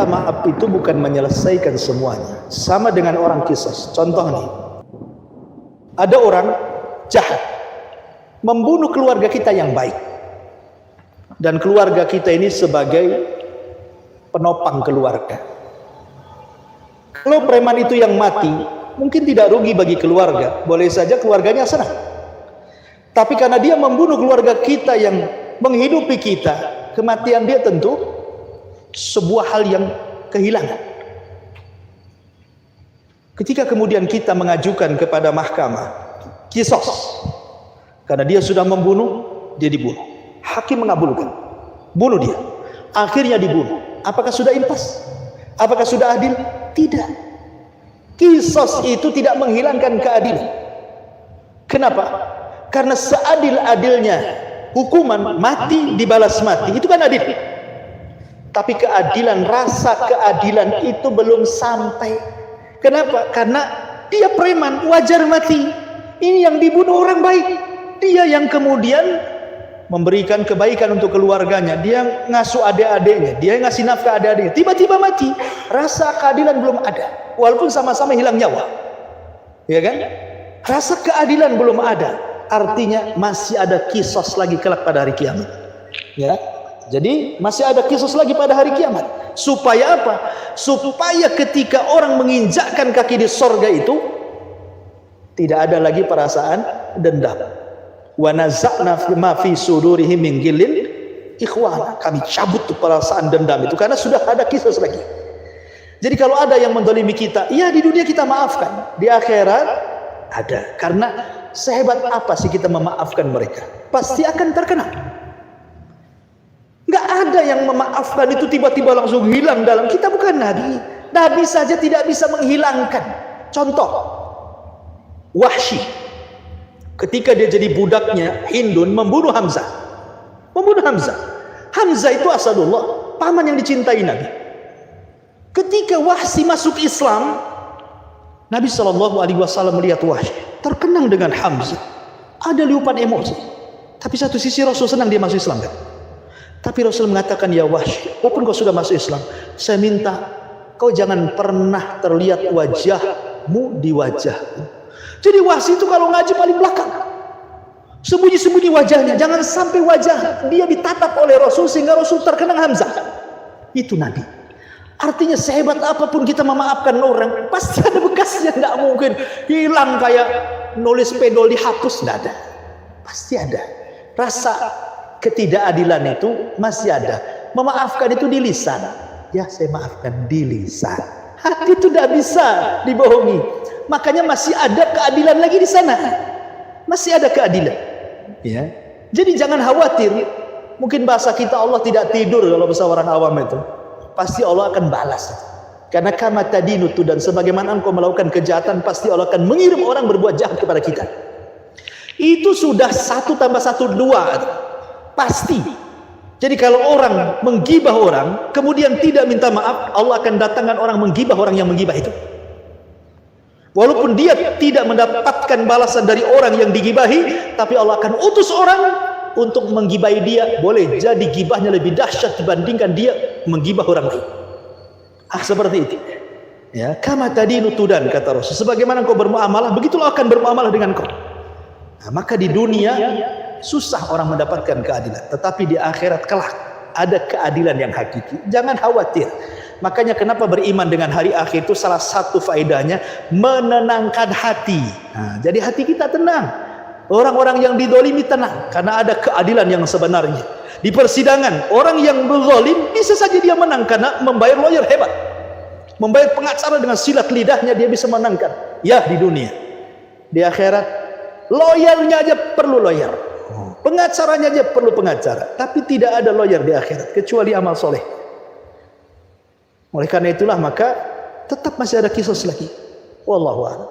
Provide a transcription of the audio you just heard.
maaf itu bukan menyelesaikan semuanya. Sama dengan orang kisos. Contoh nih, ada orang jahat membunuh keluarga kita yang baik, dan keluarga kita ini sebagai penopang keluarga. Kalau preman itu yang mati, mungkin tidak rugi bagi keluarga, boleh saja keluarganya senang. Tapi karena dia membunuh keluarga kita yang menghidupi kita, kematian dia tentu sebuah hal yang kehilangan. Ketika kemudian kita mengajukan kepada mahkamah kisos, karena dia sudah membunuh, dia dibunuh. Hakim mengabulkan, bunuh dia. Akhirnya dibunuh. Apakah sudah impas? Apakah sudah adil? Tidak. Kisos itu tidak menghilangkan keadilan. Kenapa? Karena seadil-adilnya hukuman mati dibalas mati, itu kan adil. Tapi keadilan, rasa keadilan itu belum sampai. Kenapa? Karena dia preman, wajar mati. Ini yang dibunuh orang baik. Dia yang kemudian memberikan kebaikan untuk keluarganya, dia ngasuh adik-adiknya, dia ngasih nafkah adik-adiknya, tiba-tiba mati. Rasa keadilan belum ada, walaupun sama-sama hilang nyawa, ya kan? Rasa keadilan belum ada, artinya masih ada kisos lagi kelak pada hari kiamat, ya. Jadi masih ada kisos lagi pada hari kiamat. Supaya apa? Supaya ketika orang menginjakkan kaki di sorga itu, tidak ada lagi perasaan dendam. Wa naza'na ma fi sudurihim min ghillin ikhwana, kami cabut tuh perasaan dendam itu karena sudah ada kisos lagi. Jadi kalau ada yang mendolimi kita, ya di dunia kita maafkan, di akhirat ada. Karena sehebat apa sih kita memaafkan mereka, pasti akan terkena. Nggak ada yang memaafkan itu tiba-tiba langsung hilang dalam. Kita bukan nabi. Nabi saja tidak bisa menghilangkan. Contoh, Wahsy ketika dia jadi budaknya Hindun membunuh Hamzah. Hamzah itu Asadullah, paman yang dicintai Nabi. Ketika Wahsy masuk Islam, Nabi SAW melihat Wahsy terkenang dengan Hamzah, ada liupan emosi. Tapi satu sisi Rasul senang dia masuk Islam kan? Tapi Rasul mengatakan, ya Wahsy, walaupun kau sudah masuk Islam, saya minta kau jangan pernah terlihat wajahmu di wajahku. Jadi Wahsy itu kalau ngaji paling belakang, sembunyi-sembunyi wajahnya, jangan sampai wajah dia ditatap oleh Rasul sehingga Rasul terkenang Hamzah. Itu Nabi. Artinya sehebat apapun kita memaafkan orang, pasti ada bekasnya, nggak mungkin hilang kayak nulis pedol dihapus, nggak ada. Pasti ada. Rasa ketidakadilan itu masih ada. Memaafkan itu di lisan. Ya, saya maafkan di lisan. Hati itu tidak bisa dibohongi. Makanya masih ada keadilan lagi di sana. Masih ada keadilan. Ya. Jadi jangan khawatir. Mungkin bahasa kita Allah tidak tidur kalau bahasa orang awam itu. Pasti Allah akan balas. Karena kama tadinu tu, dan sebagaimana engkau melakukan kejahatan, pasti Allah akan mengirim orang berbuat jahat kepada kita. Itu sudah 1 tambah 1 2. Pasti. Jadi kalau orang menggibah orang, kemudian tidak minta maaf, Allah akan datangkan orang menggibah orang yang menggibah itu. Walaupun dia tidak mendapatkan balasan dari orang yang digibahi, tapi Allah akan utus orang untuk menggibahi dia. Boleh jadi gibahnya lebih dahsyat dibandingkan dia menggibah orang lain. Seperti itu. Ya, kama tadinu tudan, kata Rasul. Sebagaimana kau bermuamalah, begitulah akan bermuamalah dengan kau. Nah, maka di dunia susah orang mendapatkan keadilan, tetapi di akhirat kelak ada keadilan yang hakiki. Jangan khawatir. Makanya kenapa beriman dengan hari akhir itu salah satu faedahnya menenangkan hati. Nah, jadi hati kita tenang. Orang-orang yang didolimi tenang karena ada keadilan yang sebenarnya. Di persidangan orang yang berzalim bisa saja dia menang karena membayar lawyer hebat, membayar pengacara dengan silat lidahnya dia bisa menangkan. Ya di dunia, di akhirat lawyernya aja perlu lawyer, pengacaranya aja perlu pengacara, tapi tidak ada lawyer di akhirat kecuali amal soleh. Oleh karena itulah maka tetap masih ada kisos lagi. Wallahu a'lam.